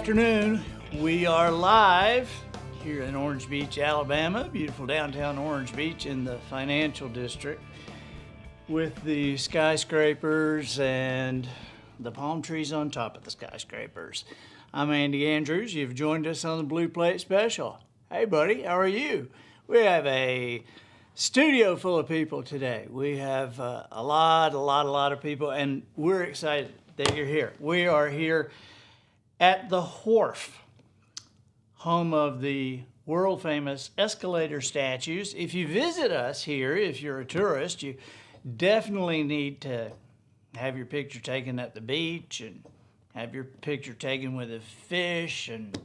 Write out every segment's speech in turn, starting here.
afternoon. We are live here in Orange Beach, Alabama, beautiful downtown Orange Beach in the financial district with the skyscrapers and the palm trees on top of the skyscrapers. I'm Andy Andrews. You've joined us on the Blue Plate Special. Hey, buddy, how are you? We have a studio full of people today. We have a lot of people, and we're excited that you're here. We are here at the Wharf, home of the world-famous escalator statues. If you visit us here, if you're a tourist, you definitely need to have your picture taken at the beach and have your picture taken with a fish, and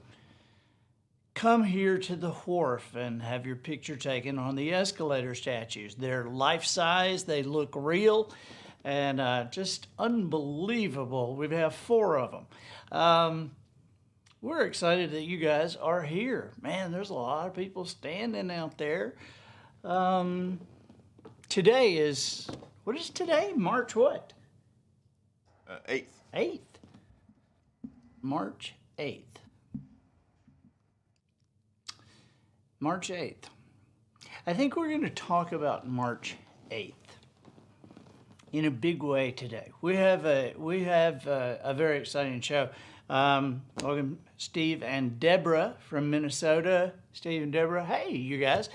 come here to the Wharf and have your picture taken on the escalator statues. They're life-size, they look real, and just unbelievable. We have 4 of them. We're excited that you guys are here. Man, there's a lot of people standing out there. Today is, what is today? March what? 8th. 8th. March 8th. March 8th. I think we're going to talk about March 8th in a big way today. We have a very exciting show. Welcome Steve and Deborah from Minnesota. Steve and Deborah, hey, you guys.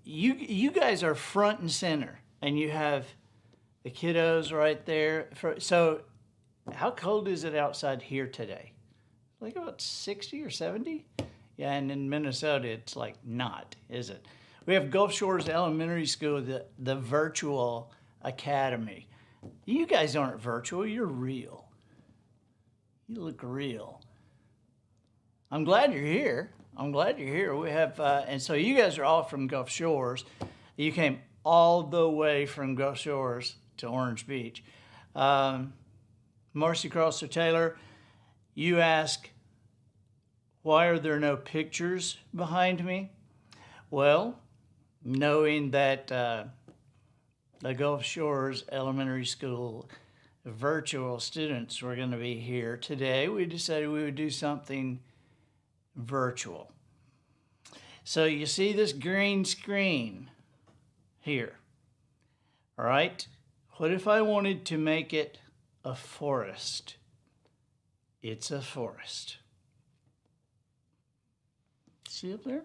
You guys are front and center, and you have the kiddos right there. So how cold is it outside here today? Like about 60 or 70? Yeah, and in Minnesota, it's like not, is it? We have Gulf Shores Elementary School, the virtual academy. You guys aren't virtual, you're real. You look real. I'm glad you're here. We have, and so you guys are all from Gulf Shores. You came all the way from Gulf Shores to Orange Beach. Marcy Crosser Taylor, you ask, why are there no pictures behind me? Well, knowing that the Gulf Shores Elementary School virtual students were going to be here today, we decided we would do something virtual. So you see this green screen here, all right? What if I wanted to make it a forest? It's a forest. See up there?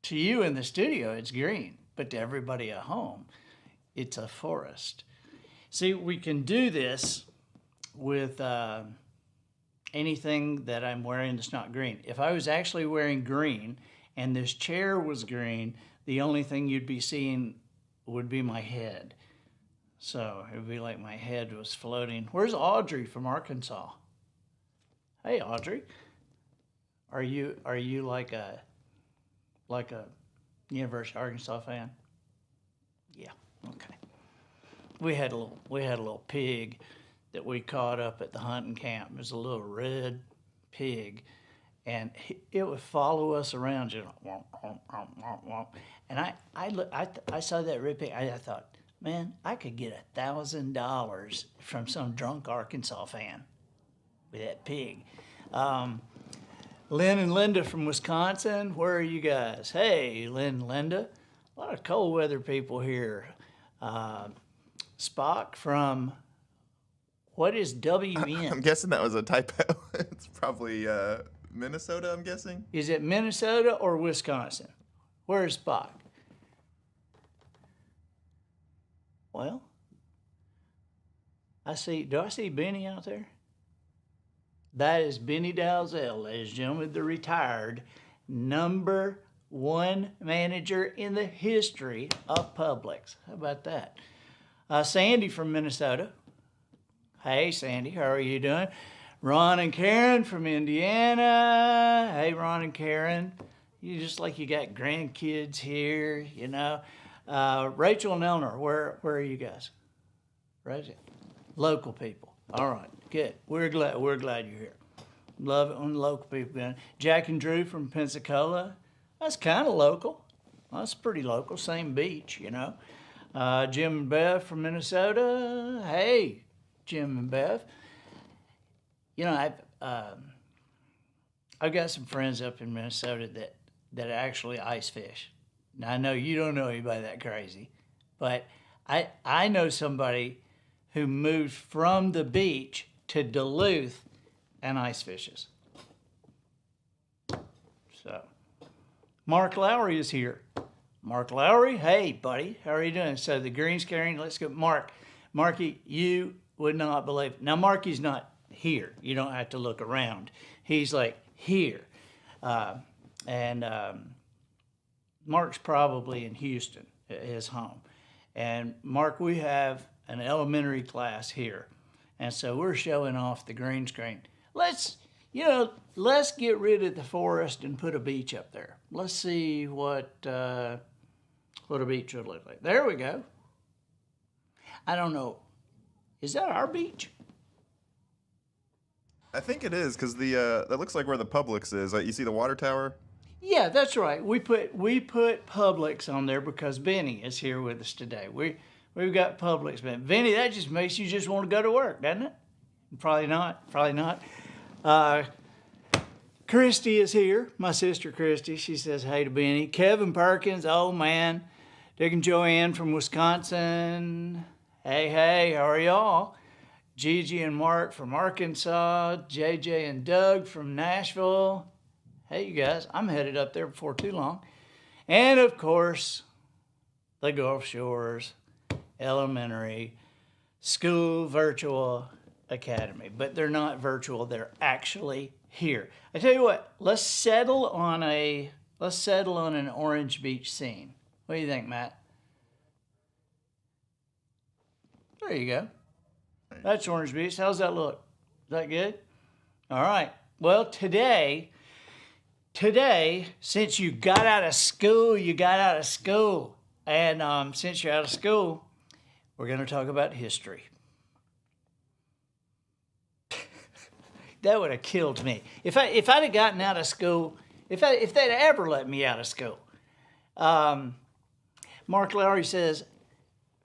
To you in the studio, it's green, but to everybody at home, it's a forest. See, we can do this with anything that I'm wearing that's not green. If I was actually wearing green and this chair was green, the only thing you'd be seeing would be my head. So it would be like my head was floating. Where's Audrey from Arkansas? Hey, Audrey. Are you like a University of Arkansas fan? Yeah, okay. We had a little pig that we caught up at the hunting camp. It was a little red pig, and it would follow us around, just womp, womp, womp, womp, womp. And I saw that red pig. I thought, man, I could get $1,000 from some drunk Arkansas fan with that pig. Lynn and Linda from Wisconsin, where are you guys? Hey, Lynn and Linda. A lot of cold weather people here. Spock from, what is WN? I'm guessing that was a typo. It's probably Minnesota, I'm guessing. Is it Minnesota or Wisconsin? Where is Spock? Well, do I see Benny out there? That is Benny Dalzell, ladies and gentlemen, the retired #1 manager in the history of Publix. How about that? Sandy from Minnesota. Hey, Sandy, how are you doing? Ron and Karen from Indiana. Hey, Ron and Karen. You just like you got grandkids here, you know. Rachel and Eleanor, where are you guys? Right? Local people. All right, good. We're glad you're here. Love it when local people. Jack and Drew from Pensacola. That's kind of local. That's pretty local. Same beach, you know. Jim and Bev from Minnesota. Hey, Jim and Bev. You know, I've got some friends up in Minnesota that actually ice fish. Now, I know you don't know anybody that crazy, but I know somebody who moved from the beach to Duluth and ice fishes. So, Mark Lowry is here. Mark Lowry, hey buddy, how are you doing? So the green screen, let's go. Marky, you would not believe. Now Marky's not here. You don't have to look around. He's like here. And Mark's probably in Houston, his home. And Mark, we have an elementary class here. And so we're showing off the green screen. Let's get rid of the forest and put a beach up there. Let's see what a beach would look like. There we go. I don't know. Is that our beach? I think it is because that looks like where the Publix is. You see the water tower? Yeah, that's right. We put Publix on there because Benny is here with us today. We've got Publix, but Benny, that just makes you just want to go to work, doesn't it? Probably not. Christy is here, my sister Christy. She says hey to Benny. Kevin Perkins, oh man. Dick and Joanne from Wisconsin. Hey, how are y'all? Gigi and Mark from Arkansas. JJ and Doug from Nashville. Hey, you guys, I'm headed up there before too long. And of course, the Gulf Shores Elementary School Virtual Academy. But they're not virtual, they're actually here. I tell you what, let's settle on an Orange Beach scene. What do you think, Matt? There you go. That's Orange Beach. How's that look? Is that good? All right. Well, today, since you got out of school. And since you're out of school, we're going to talk about history. That would have killed me. If I'd have gotten out of school, if they'd ever let me out of school. Mark Lowry says,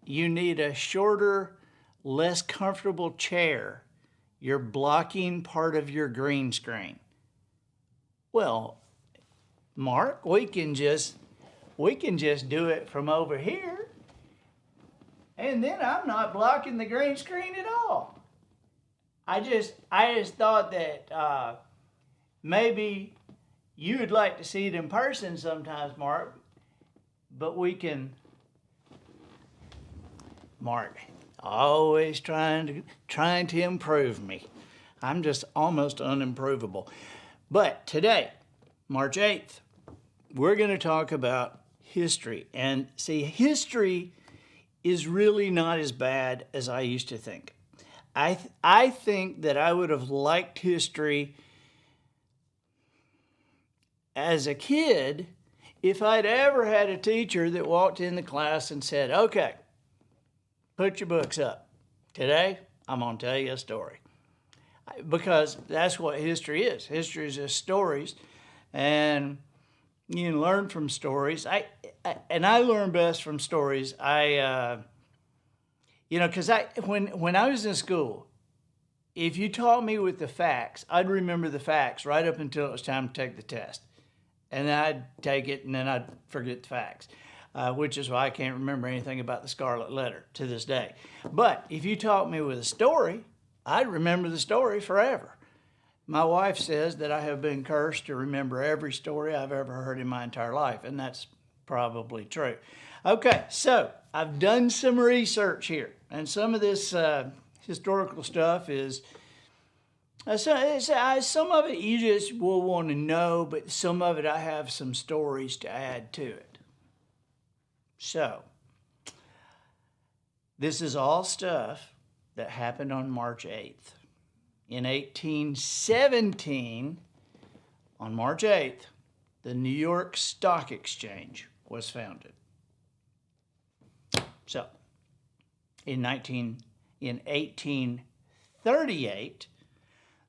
you need a shorter, less comfortable chair. You're blocking part of your green screen. Well, Mark, we can just do it from over here. And then I'm not blocking the green screen at all. I just thought that maybe you would like to see it in person sometimes, Mark. But we can, Mark, always trying to improve me. I'm just almost unimprovable. But today, March 8th, we're going to talk about history. And see, history is really not as bad as I used to think. I think that I would have liked history as a kid if I'd ever had a teacher that walked in the class and said, okay, put your books up. Today, I'm going to tell you a story. Because that's what history is. History is just stories. And you can learn from stories. I learn best from stories. Because when I was in school, if you taught me with the facts, I'd remember the facts right up until it was time to take the test. And then I'd take it and then I'd forget the facts, which is why I can't remember anything about the Scarlet Letter to this day. But if you taught me with a story, I'd remember the story forever. My wife says that I have been cursed to remember every story I've ever heard in my entire life, and that's probably true. Okay, so I've done some research here, and some of this historical stuff is, some of it you just will want to know, but some of it I have some stories to add to it. So, this is all stuff that happened on March 8th. In 1817, on March 8th, the New York Stock Exchange was founded. So, in 1838,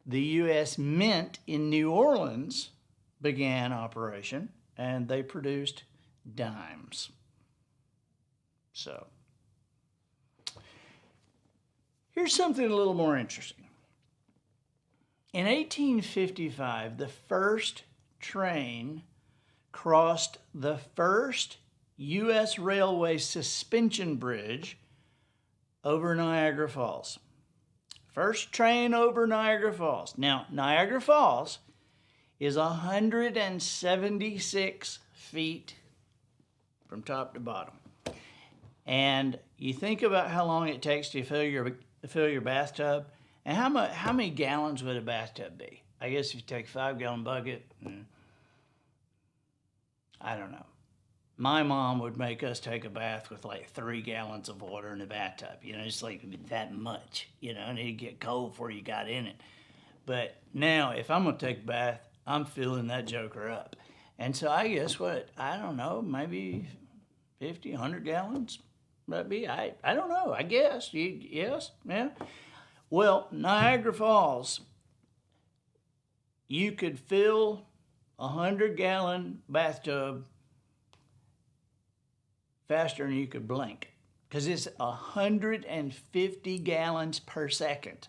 the U.S. Mint in New Orleans began operation, and they produced dimes. So, Here's something a little more interesting. In 1855, the first train crossed the first U.S. railway suspension bridge over Niagara Falls. First train over Niagara Falls. Now, Niagara Falls is 176 feet from top to bottom. And you think about how long it takes to fill your bathtub, and how many gallons would a bathtub be? I guess if you take a 5-gallon bucket, I don't know. My mom would make us take a bath with like 3 gallons of water in the bathtub. It's like that much, and it'd get cold before you got in it. But now, if I'm going to take a bath, I'm filling that joker up. And so I guess I don't know, maybe 50, 100 gallons? That'd be, I don't know, I guess. Yes? Yeah? Well, Niagara Falls, you could fill a 100-gallon bathtub faster than you could blink, because it's 150 gallons per second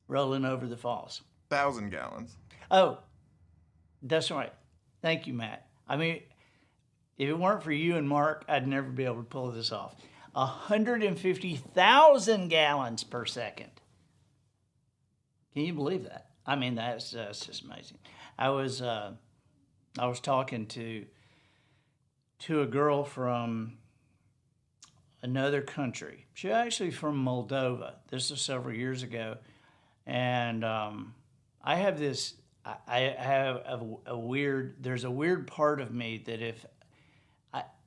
rolling over the falls. 1,000 gallons. Oh, that's right. Thank you, Matt. I mean, if it weren't for you and Mark, I'd never be able to pull this off. 150,000 gallons per second. Can you believe that? I mean, that's just amazing. I was talking to a girl from another country. She's actually from Moldova. This was several years ago, and I have this. I have a weird. There's a weird part of me that if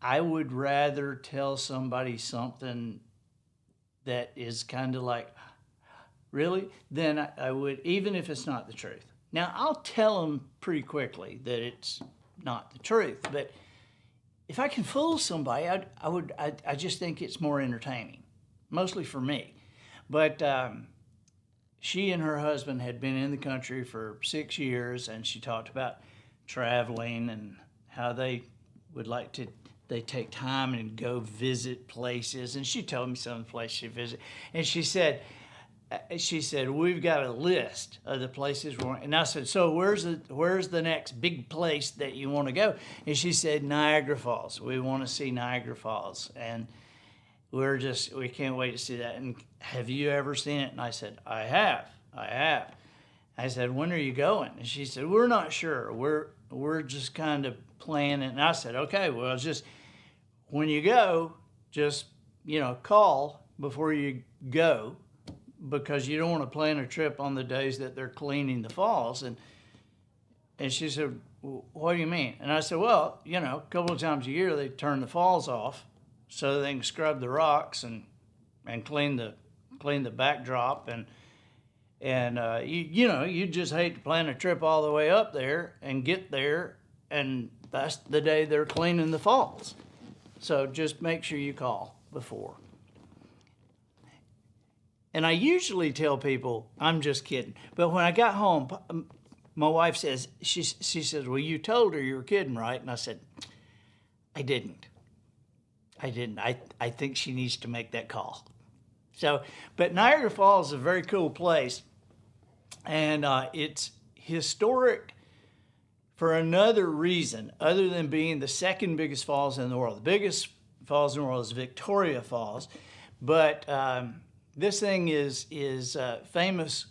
I would rather tell somebody something that is kind of like, really, then I would, even if it's not the truth. Now, I'll tell them pretty quickly that it's not the truth, but if I can fool somebody, I just think it's more entertaining, mostly for me. But she and her husband had been in the country for 6 years, and she talked about traveling and how they would like to, they take time and go visit places. And she told me some of the places she visited. And she said, we've got a list of the places we're, and I said, so where's the next big place that you want to go? And she said, Niagara Falls. We want to see Niagara Falls. And we can't wait to see that. And have you ever seen it? And I said, I have. I said, when are you going? And she said, we're not sure. We're just kind of planning. And I said, okay, well, just when you go, just, call before you go, because you don't want to plan a trip on the days that they're cleaning the falls. And she said, what do you mean? And I said, well, a couple of times a year they turn the falls off so they can scrub the rocks and clean the backdrop. And you just hate to plan a trip all the way up there and get there, and that's the day they're cleaning the falls. So just make sure you call before. And I usually tell people, I'm just kidding. But when I got home, my wife says, she says, well, you told her you were kidding, right? And I said, I didn't. I think she needs to make that call. So, but Niagara Falls is a very cool place. And it's historic for another reason, other than being the second biggest falls in the world. The biggest falls in the world is Victoria Falls. But this thing is famous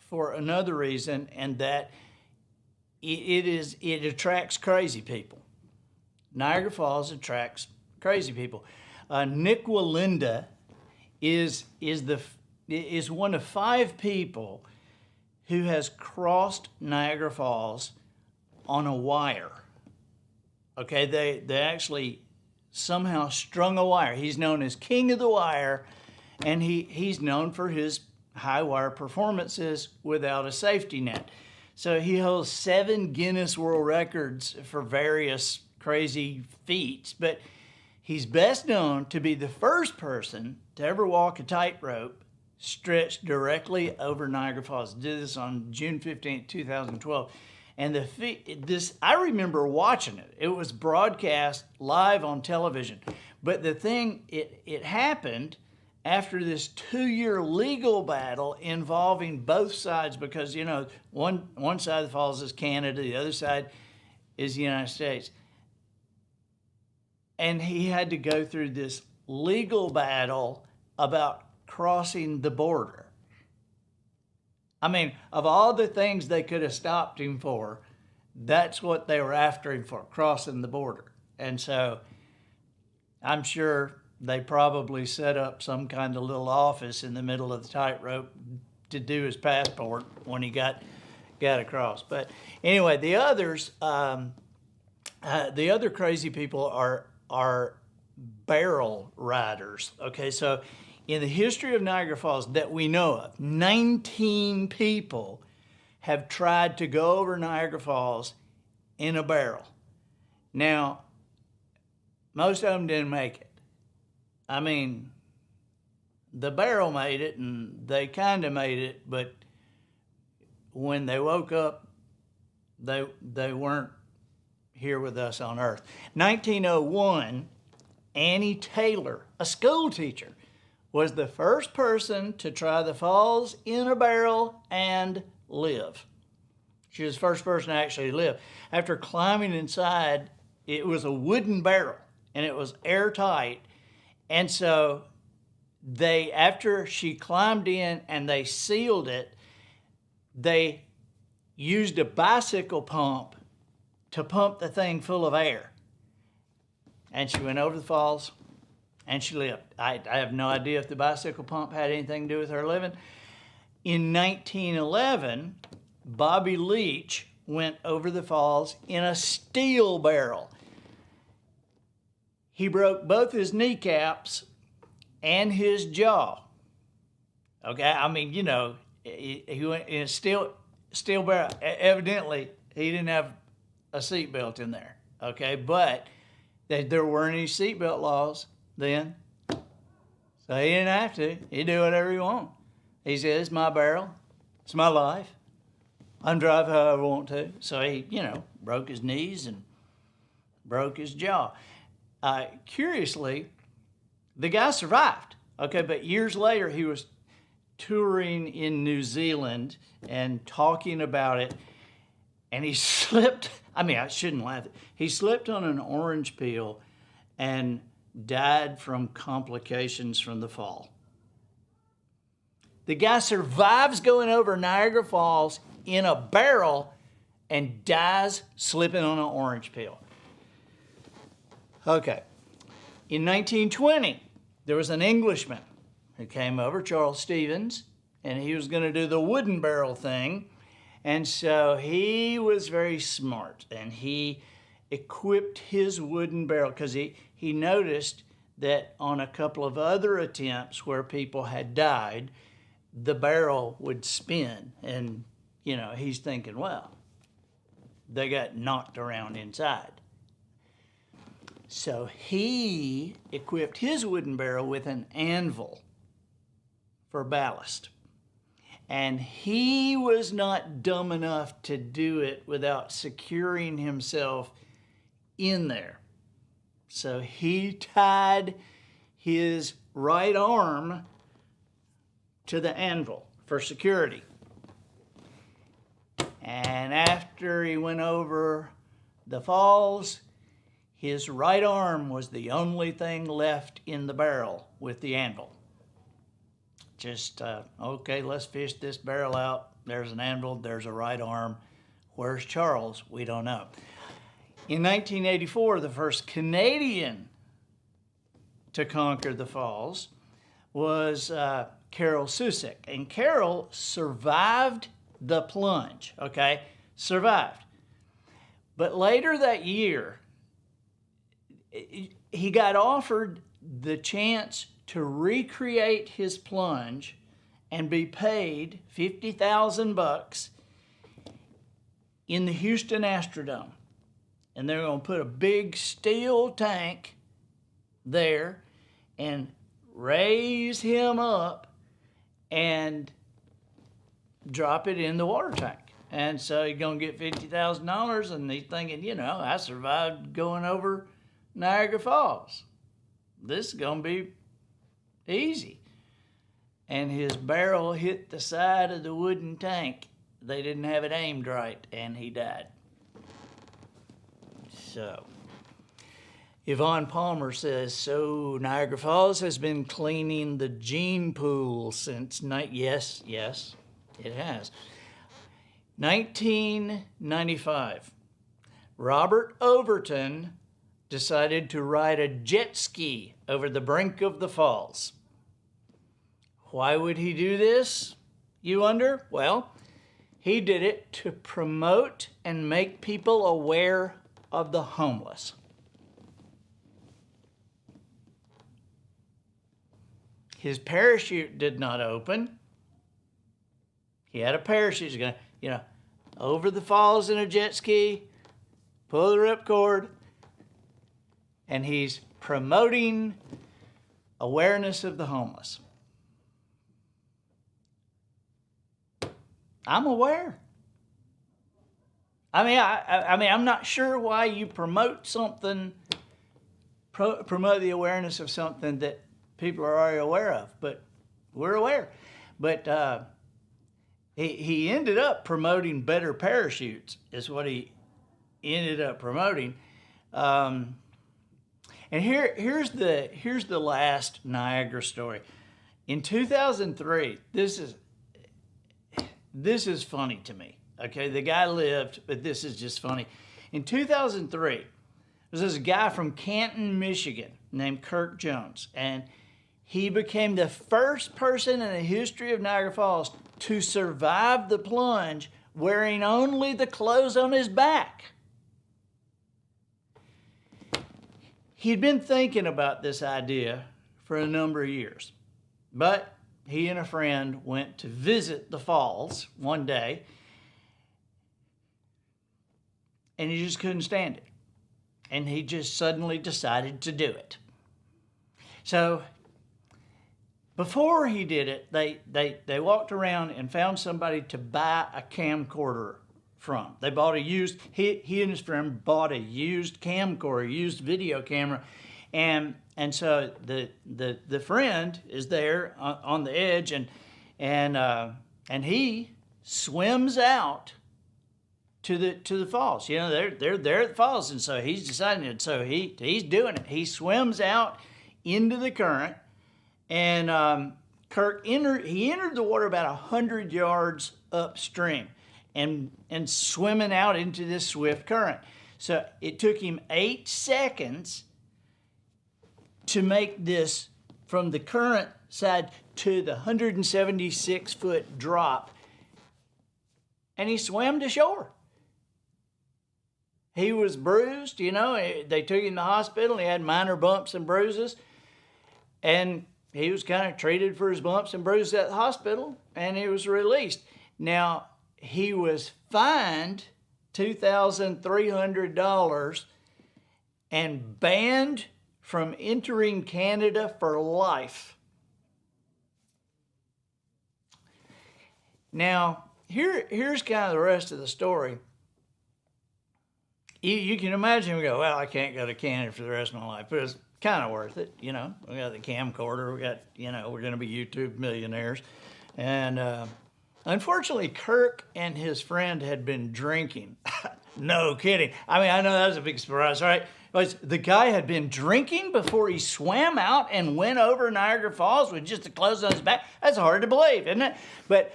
for another reason, and that it attracts crazy people. Niagara Falls attracts crazy people. Nik Wallenda is one of 5 people who has crossed Niagara Falls on a wire. Okay, they actually somehow strung a wire. He's known as King of the Wire, and he's known for his high wire performances without a safety net. So he holds 7 Guinness World Records for various crazy feats, but he's best known to be the first person to ever walk a tightrope stretched directly over Niagara Falls. Did this on June 15th, 2012. And I remember watching it. It was broadcast live on television. But the thing, it happened after this 2-year legal battle involving both sides, because, you know, one side of the falls is Canada, the other side is the United States. And he had to go through this legal battle about crossing the border. I mean, of all the things they could have stopped him for, that's what they were after him for, crossing the border. And so I'm sure they probably set up some kind of little office in the middle of the tightrope to do his passport when he got across. But anyway, the others, the other crazy people are barrel riders. Okay, so in the history of Niagara Falls that we know of, 19 people have tried to go over Niagara Falls in a barrel. Now, most of them didn't make it. I mean, the barrel made it, and they kind of made it, but when they woke up, they weren't here with us on Earth. 1901, Annie Taylor, a school teacher, was the first person to try the falls in a barrel and live. She was the first person to actually live. After climbing inside, it was a wooden barrel, and it was airtight. And so after she climbed in and they sealed it, they used a bicycle pump to pump the thing full of air. And she went over the falls and she lived. I have no idea if the bicycle pump had anything to do with her living. In 1911, Bobby Leach went over the falls in a steel barrel. He broke both his kneecaps and his jaw. Okay, I mean, you know, he went in a steel barrel. Evidently, he didn't have a seatbelt in there. Okay, but there weren't any seatbelt laws then, so he didn't have to. He do whatever he want. He said, "It's my barrel, it's my life. I'm driving however I want to." So he, you know, broke his knees and broke his jaw. Curiously, the guy survived, okay, but years later he was touring in New Zealand and talking about it, and he slipped, I mean, I shouldn't laugh, he slipped on an orange peel and died from complications from the fall. The guy survives going over Niagara Falls in a barrel and dies slipping on an orange peel. Okay, in 1920, there was an Englishman who came over, Charles Stevens, and he was going to do the wooden barrel thing. And so he was very smart, and he equipped his wooden barrel because he noticed that on a couple of other attempts where people had died, the barrel would spin. And, you know, he's thinking, well, they got knocked around inside. So he equipped his wooden barrel with an anvil for ballast. And he was not dumb enough to do it without securing himself in there. So he tied his right arm to the anvil for security. And after he went over the falls, his right arm was the only thing left in the barrel with the anvil. Just, okay, let's fish this barrel out. There's an anvil, there's a right arm. Where's Charles? We don't know. In 1984, the first Canadian to conquer the falls was Carol Susick. And Carol survived the plunge, okay? Survived. But later that year, he got offered the chance to recreate his plunge and be paid $50,000 in the Houston Astrodome. And they're going to put a big steel tank there and raise him up and drop it in the water tank. And so he's going to get $50,000, and he's thinking, you know, I survived going over Niagara Falls. This is going to be easy. and his barrel hit the side of the wooden tank. They didn't have it aimed right, and he died. So, Yvonne Palmer says, so Niagara Falls has been cleaning the gene pool since yes, it has. 1995, Robert Overton decided to ride a jet ski over the brink of the falls. Why would he do this, you wonder? Well, he did it to promote and make people aware of the homeless. His parachute did not open. He had a parachute. He's going to, over the falls in a jet ski, pull the ripcord, and he's promoting awareness of the homeless. I'm aware. I mean, I'm not sure why you promote something, promote the awareness of something that people are already aware of, but we're aware. But he ended up promoting better parachutes, is what he ended up promoting. And here's the last Niagara story. In 2003, this is funny to me. Okay, the guy lived, but this is just funny. In 2003, there's this guy from Canton, Michigan, named Kirk Jones, and he became the first person in the history of Niagara Falls to survive the plunge wearing only the clothes on his back. He'd been thinking about this idea for a number of years, but he and a friend went to visit the falls one day, and he just couldn't stand it. And he just suddenly decided to do it. So before he did it, they walked around and found somebody to buy a camcorder from. They bought a used, he and his friend bought a used camcorder, used video camera. And so the friend is there on the edge, and he swims out to the falls. They're there at the falls, and so he's deciding it. So he's doing it. He swims out into the current, and Kirk entered the water about 100 yards upstream, and swimming out into this swift current. So it took him 8 seconds to make this from the current side to the 176-foot drop, and he swam to shore. He was bruised, they took him to the hospital. He had minor bumps and bruises, and he was kind of treated for his bumps and bruises at the hospital, and he was released. Now, he was fined $2,300 and banned from entering Canada for life. Now, here's kind of the rest of the story. You can imagine him go, well, I can't go to Canada for the rest of my life, but it's kind of worth it, We got the camcorder, we got, we're going to be YouTube millionaires. And unfortunately, Kirk and his friend had been drinking. No kidding. I mean, I know that was a big surprise, right? But the guy had been drinking before he swam out and went over Niagara Falls with just the clothes on his back. That's hard to believe, isn't it? But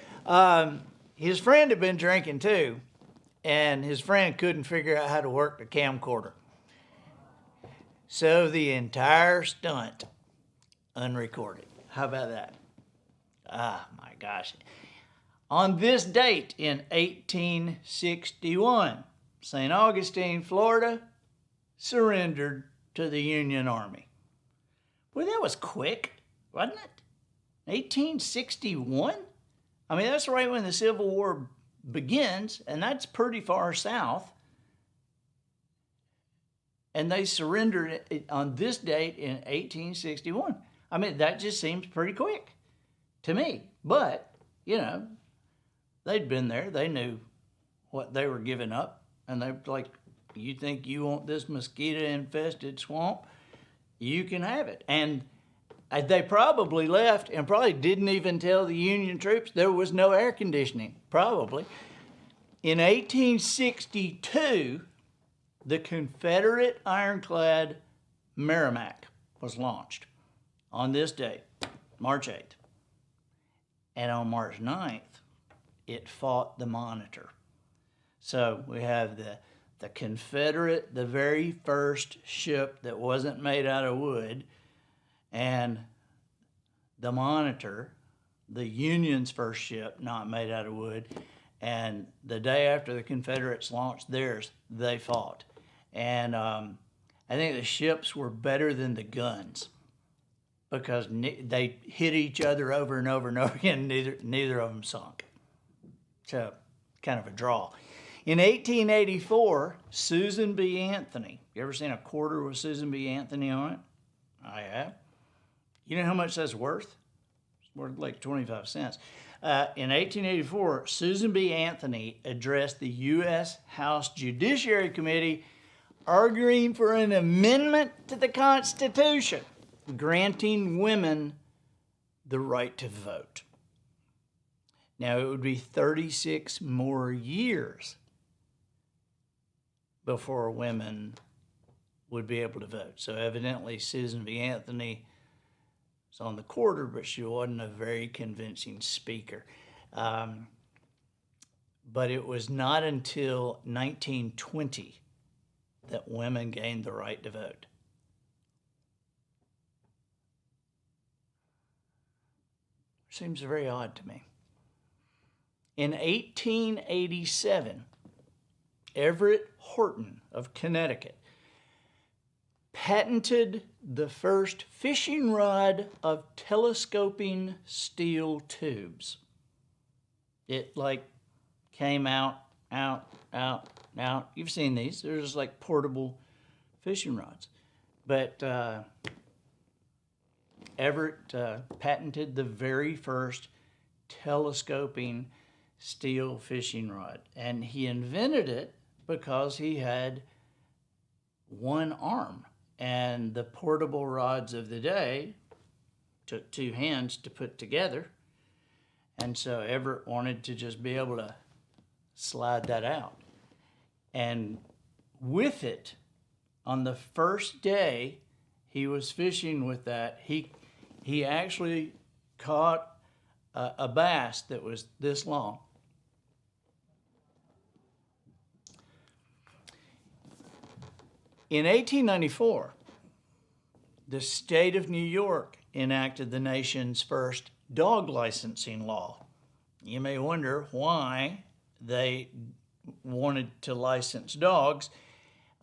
his friend had been drinking too, and his friend couldn't figure out how to work the camcorder. So the entire stunt unrecorded. How about that? Ah, my gosh. On this date in 1861, St. Augustine, Florida, surrendered to the Union Army. Well, that was quick, wasn't it? 1861? I mean, that's right when the Civil War begins, and that's pretty far south. And they surrendered on this date in 1861. I mean, that just seems pretty quick to me. But, they'd been there. They knew what they were giving up. And they were like, you think you want this mosquito-infested swamp? You can have it. And They probably left and probably didn't even tell the Union troops there was no air conditioning, probably. In 1862, the Confederate ironclad Merrimac was launched on this date, March 8th. And on March 9th, it fought the Monitor. So we have the Confederate, the very first ship that wasn't made out of wood, and the Monitor, the Union's first ship, not made out of wood. And the day after the Confederates launched theirs, they fought. And I think the ships were better than the guns because they hit each other over and over and over again. Neither of them sunk. So kind of a draw. In 1884, Susan B. Anthony. You ever seen a quarter with Susan B. Anthony on it? I have. You know how much that's worth? It's worth like 25 cents. In 1884, Susan B. Anthony addressed the U.S. House Judiciary Committee arguing for an amendment to the Constitution granting women the right to vote. Now, it would be 36 more years before women would be able to vote. So evidently, Susan B. Anthony was on the quarter, but she wasn't a very convincing speaker. But it was not until 1920 that women gained the right to vote. Seems very odd to me. In 1887, Everett Horton of Connecticut patented the first fishing rod of telescoping steel tubes. It came out. You've seen these. They're just like portable fishing rods. But Everett patented the very first telescoping steel fishing rod. And he invented it because he had one arm. And the portable rods of the day took two hands to put together. And so Everett wanted to just be able to slide that out. And with it, on the first day he was fishing with that, he actually caught a bass that was this long. In 1894, the state of New York enacted the nation's first dog licensing law. You may wonder why they wanted to license dogs.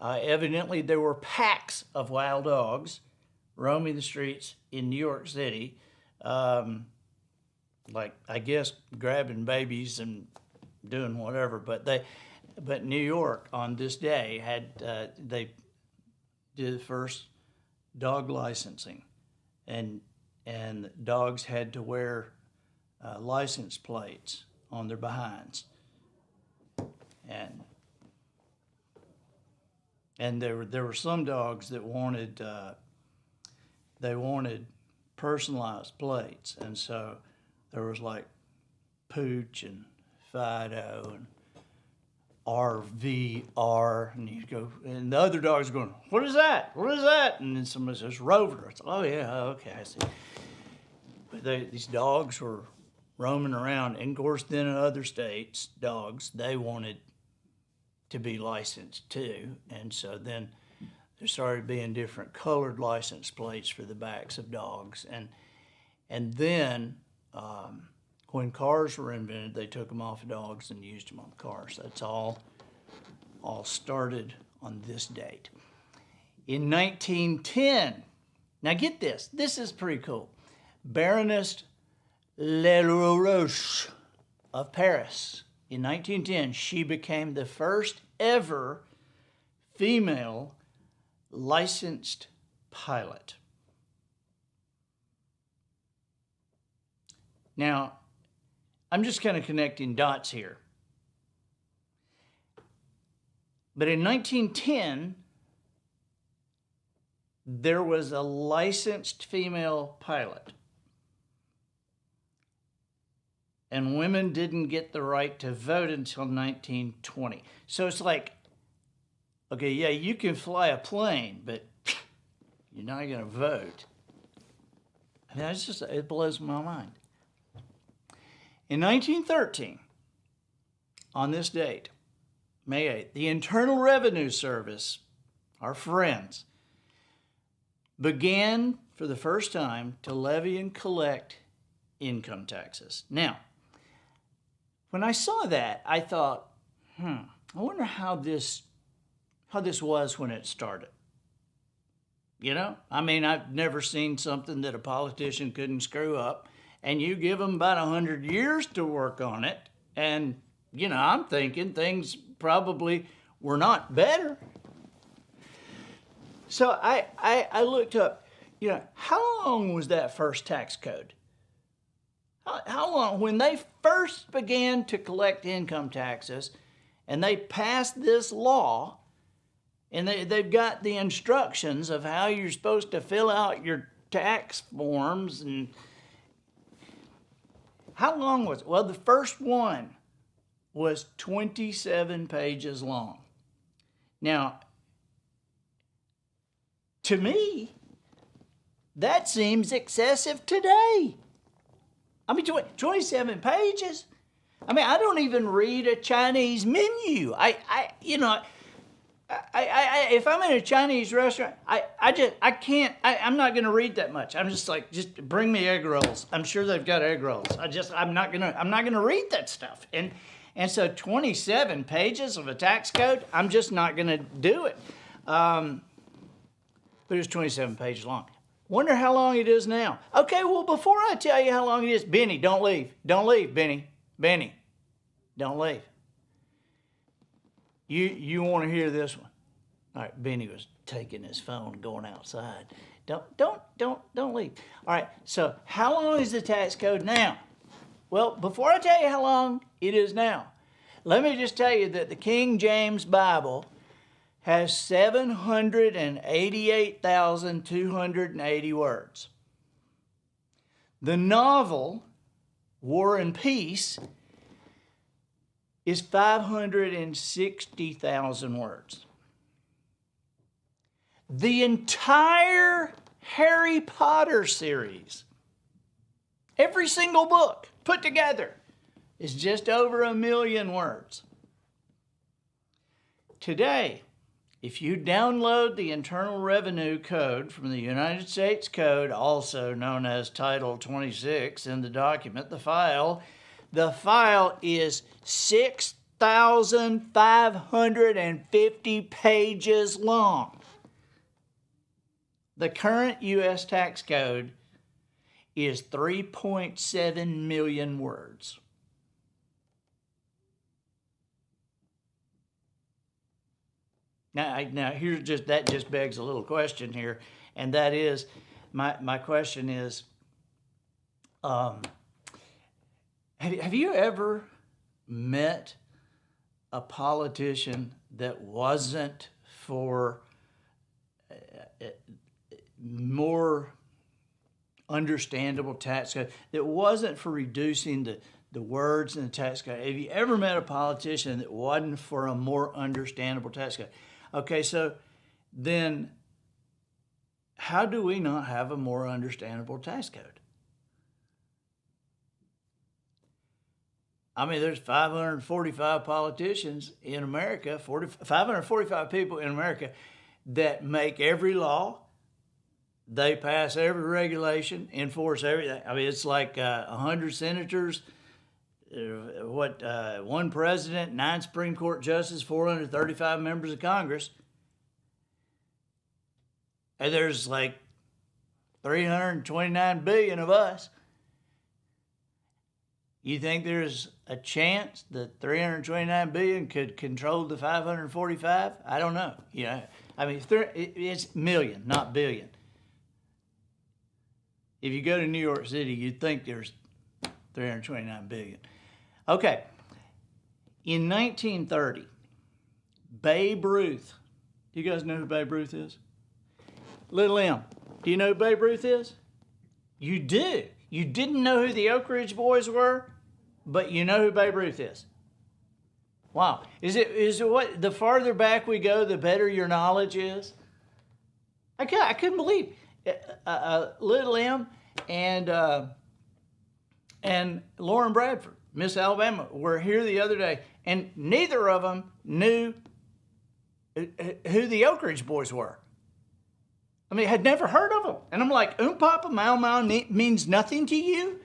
Evidently, there were packs of wild dogs roaming the streets in New York City, I guess grabbing babies and doing whatever. But New York on this day had they did the first dog licensing, and dogs had to wear license plates on their behinds, and there were some dogs that wanted personalized plates, and so there was like Pooch and Fido and RVR, and you go, and the other dogs are going, "What is that? What is that?" And then somebody says, "Rover." It's, "Oh yeah, okay, I see." But these dogs were roaming around, and of course, then in other states, dogs, they wanted to be licensed too, and so then there started being different colored license plates for the backs of dogs, and then when cars were invented, they took them off of dogs and used them on cars. That's all started on this date. In 1910, now get this, this is pretty cool. Baroness Leroche of Paris, in 1910, she became the first ever female licensed pilot. Now, I'm just kind of connecting dots here. But in 1910, there was a licensed female pilot. And women didn't get the right to vote until 1920. So it's like, okay, yeah, you can fly a plane, but you're not going to vote. I mean, it blows my mind. In 1913, on this date, May 8th, the Internal Revenue Service, our friends, began for the first time to levy and collect income taxes. Now, when I saw that, I thought, I wonder how this was when it started. You know, I mean, I've never seen something that a politician couldn't screw up, and you give them about 100 years to work on it, and, you know, I'm thinking things probably were not better. So I looked up, you know, how long was that first tax code? How long? When they first began to collect income taxes and they passed this law and they've got the instructions of how you're supposed to fill out your tax forms, and how long was it? Well, the first one was 27 pages long. Now, to me, that seems excessive today. I mean, 27 pages? I mean, I don't even read a Chinese menu. If I'm in a Chinese restaurant, I'm not going to read that much. I'm just like, just bring me egg rolls. I'm sure they've got egg rolls. I'm not going to read that stuff. And so 27 pages of a tax code, I'm just not going to do it. But it's 27 pages long. Wonder how long it is now. Okay, well, before I tell you how long it is, Benny, don't leave. Don't leave, Benny. Benny, don't leave. You want to hear this one? All right, Benny was taking his phone, going outside. Don't leave. All right, so how long is the tax code now? Well, before I tell you how long it is now, let me just tell you that the King James Bible has 788,280 words. The novel, War and Peace, is 560,000 words. The entire Harry Potter series, every single book put together, is just over 1 million words. Today, if you download the Internal Revenue Code from the United States Code, also known as Title 26 in the document, the file is 6,550 pages long. The current U.S. tax code is 3.7 million words. Now that just begs a little question here, and that is, my question is, have you ever met a politician that wasn't for more understandable tax code, that wasn't for reducing the words in the tax code? Have you ever met a politician that wasn't for a more understandable tax code? Okay, so then how do we not have a more understandable tax code? I mean, there's 545 politicians in America, 545 people in America that make every law. They pass every regulation, enforce everything. I mean, it's like 100 senators, one president, 9 Supreme Court justices, 435 members of Congress. And there's like 329 billion of us. You think there's a chance that 329 billion could control the 545? I don't know. You know, I mean, it's million, not billion. If you go to New York City, you'd think there's 329 billion. Okay. In 1930, Babe Ruth, do you guys know who Babe Ruth is? Little M, do you know who Babe Ruth is? You do. You didn't know who the Oak Ridge Boys were, but you know who Babe Ruth is. Wow. Is it what, the farther back we go, the better your knowledge is? I couldn't believe Little M and Lauren Bradford, Miss Alabama, were here the other day, and neither of them knew who the Oak Ridge Boys were. I mean, had never heard of them. And I'm like, Papa Mau Mau means nothing to you?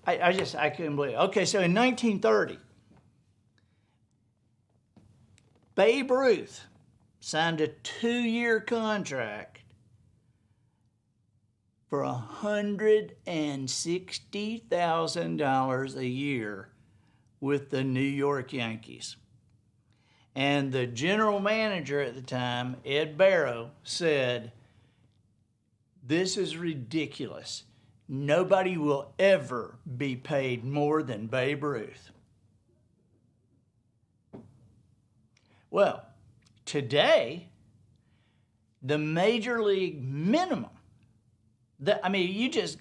I couldn't believe it. Okay, so in 1930, Babe Ruth signed a 2-year contract for $160,000 a year with the New York Yankees. And the general manager at the time, Ed Barrow, said, "This is ridiculous. Nobody will ever be paid more than Babe Ruth." Well, today, the major league minimum, you just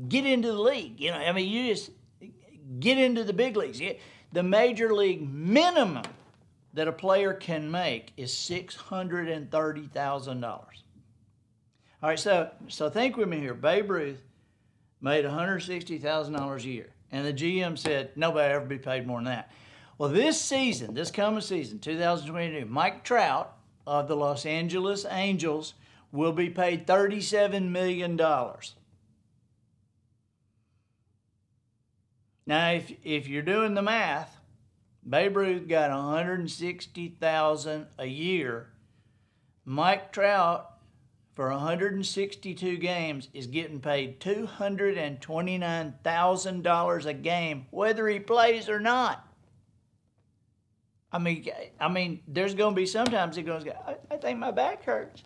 get into the league. You just get into the big leagues. The major league minimum that a player can make is $630,000. All right, so think with me here. Babe Ruth made $160,000 a year, and the GM said nobody ever be paid more than that. Well, this coming season, 2022, Mike Trout of the Los Angeles Angels will be paid $37 million. Now, if you're doing the math, Babe Ruth got $160,000 a year. Mike Trout, for 162 games, is getting paid $229,000 a game, whether he plays or not. I mean, there's going to be sometimes he goes, I think my back hurts.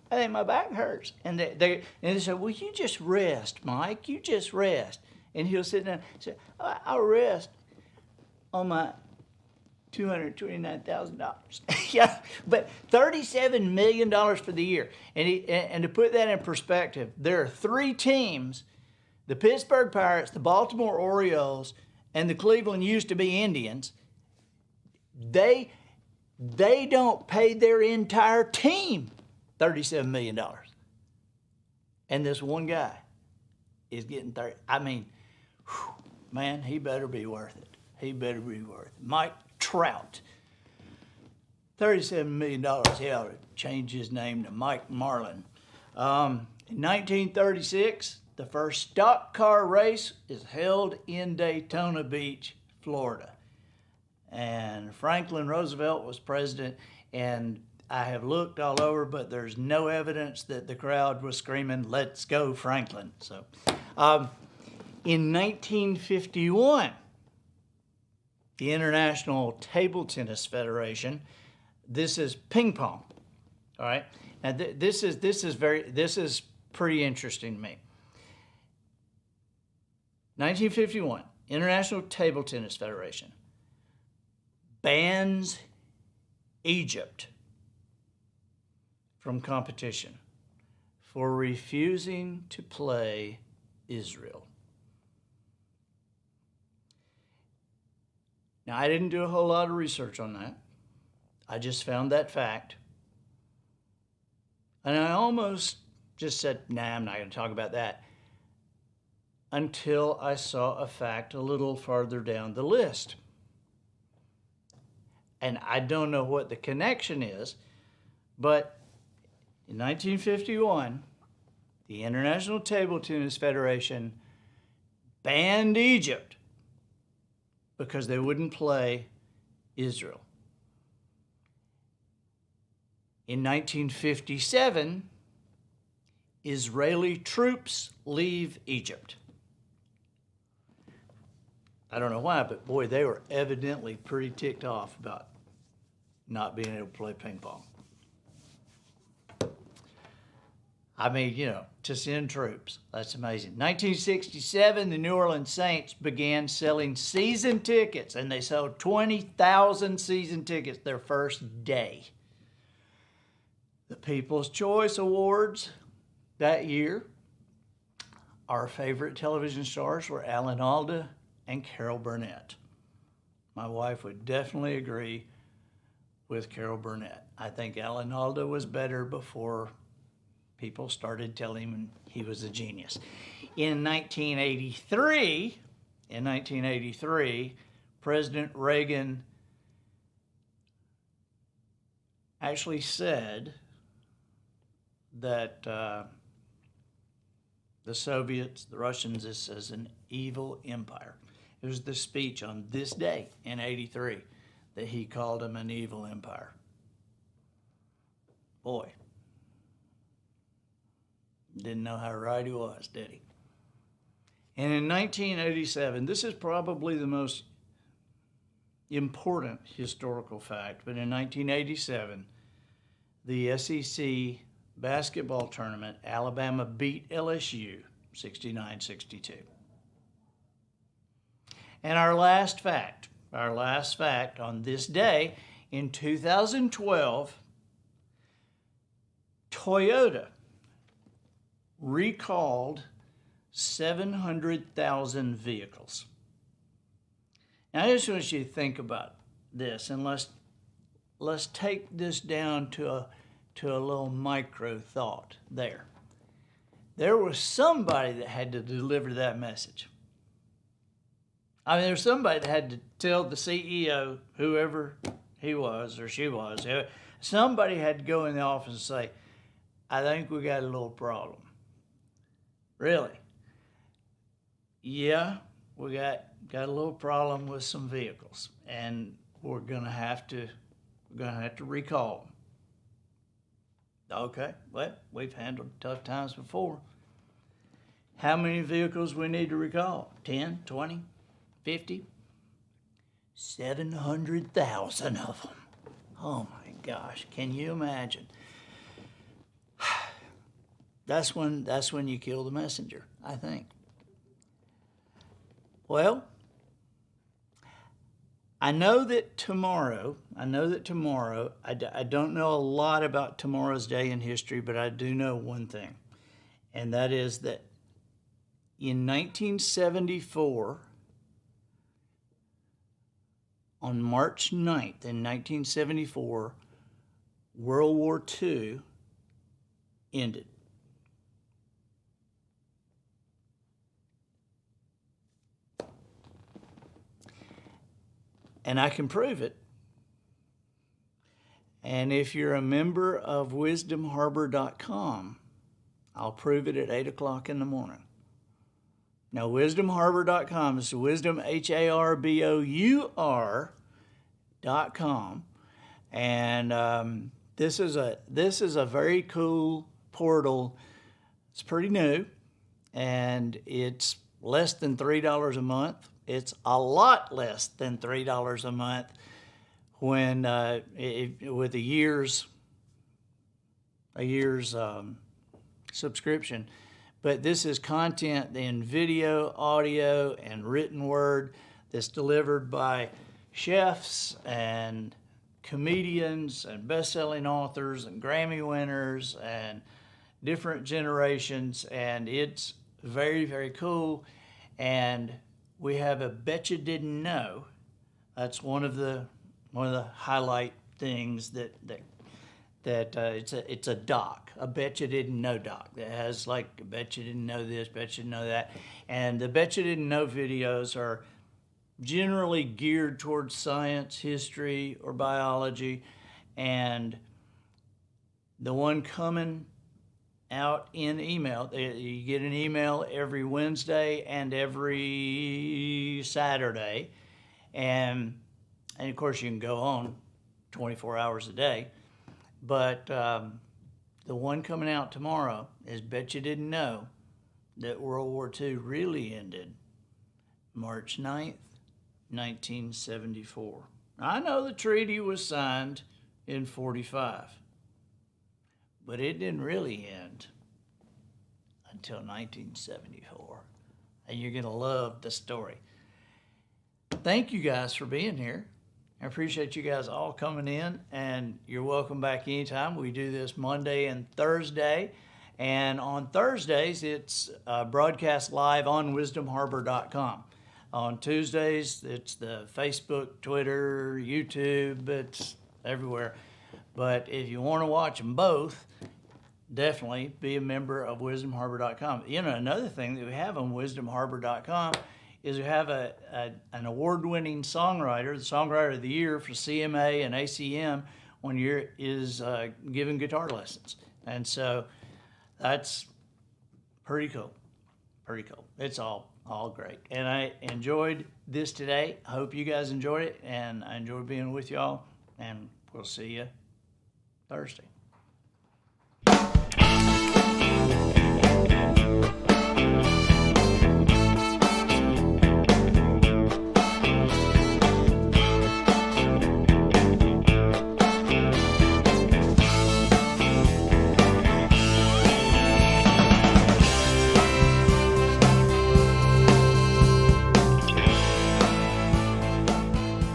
I think my back hurts. And they say, well, you just rest, Mike. You just rest. And he'll sit down and say, I'll rest on my $229,000. Yeah, but $37 million for the year. And to put that in perspective, there are 3 teams, the Pittsburgh Pirates, the Baltimore Orioles, and the Cleveland used to be Indians. They don't pay their entire team $37 million. And this one guy is getting 30. I mean, man, he better be worth it. He better be worth it. Mike Trout, $37 million. He ought to change his name to Mike Marlin. In 1936, the first stock car race is held in Daytona Beach, Florida. And Franklin Roosevelt was president, and I have looked all over, but there's no evidence that the crowd was screaming, "Let's go, Franklin." So, in 1951, the International Table Tennis Federation, this is ping pong, all right? Now, this is pretty interesting to me. 1951, International Table Tennis Federation bans Egypt from competition for refusing to play Israel. Now, I didn't do a whole lot of research on that. I just found that fact. And I almost just said, nah, I'm not going to talk about that, until I saw a fact a little farther down the list. And I don't know what the connection is, but in 1951, the International Table Tennis Federation banned Egypt because they wouldn't play Israel. In 1957, Israeli troops leave Egypt. I don't know why, but boy, they were evidently pretty ticked off about not being able to play ping pong. I mean, to send troops. That's amazing. 1967, the New Orleans Saints began selling season tickets, and they sold 20,000 season tickets their first day. The People's Choice Awards that year, our favorite television stars were Alan Alda and Carol Burnett. My wife would definitely agree with Carol Burnett. I think Alan Alda was better before people started telling him he was a genius. In 1983, President Reagan actually said that the Soviets, the Russians, this is an evil empire. It was the speech on this day in 83 that he called them an evil empire. Boy, didn't know how right he was, did he? And in 1987, this is probably the most important historical fact, but in 1987, the SEC basketball tournament, Alabama beat LSU 69-62. And our last fact on this day in 2012, Toyota recalled 700,000 vehicles. Now, I just want you to think about this, and let's take this down to a little micro thought there. There was somebody that had to deliver that message. I mean, there's somebody that had to tell the CEO, whoever he was or she was, somebody had to go in the office and say, I think we got a little problem. Really? Yeah, we got a little problem with some vehicles, and we're gonna have to recall them. Okay, well, we've handled tough times before. How many vehicles we need to recall? 10, 20, 50? 700,000 of them. Oh my gosh, can you imagine? That's when you kill the messenger, I think. Well, I know that tomorrow, I don't know a lot about tomorrow's day in history, but I do know one thing, and that is that in 1974, on March 9th in 1974, World War II ended. And I can prove it. And if you're a member of wisdomharbor.com, I'll prove it at 8 o'clock in the morning. Now, wisdomharbor.com is wisdom, HARBOUR.com. And this is a very cool portal. It's pretty new, and it's less than $3 a month. It's a lot less than $3 a month when with a year's subscription. But this is content in video, audio, and written word that's delivered by chefs and comedians and best-selling authors and Grammy winners and different generations, and it's very, very cool. And we have a Bet You Didn't Know. That's one of the highlight things that it's a doc, a Bet You Didn't Know doc that has like Bet You Didn't Know this, Bet You Didn't Know that, and the Bet You Didn't Know videos are generally geared towards science, history, or biology, and the one coming out in email. You get an email every Wednesday and every Saturday, and of course you can go on 24 hours a day. But the one coming out tomorrow is Bet You Didn't Know that World War II really ended March 9th, 1974. I know the treaty was signed in 45. But it didn't really end until 1974. And you're going to love the story. Thank you guys for being here. I appreciate you guys all coming in, and you're welcome back anytime. We do this Monday and Thursday, and on Thursdays it's broadcast live on wisdomharbor.com. On Tuesdays it's the Facebook, Twitter, YouTube, it's everywhere. But if you want to watch them both, definitely be a member of wisdomharbor.com. You know, another thing that we have on wisdomharbor.com is we have an award-winning songwriter, the Songwriter of the Year for CMA and ACM 1 year, is giving guitar lessons. And so that's pretty cool. Pretty cool. It's all great. And I enjoyed this today. I hope you guys enjoyed it, and I enjoyed being with y'all, and we'll see you Thursday.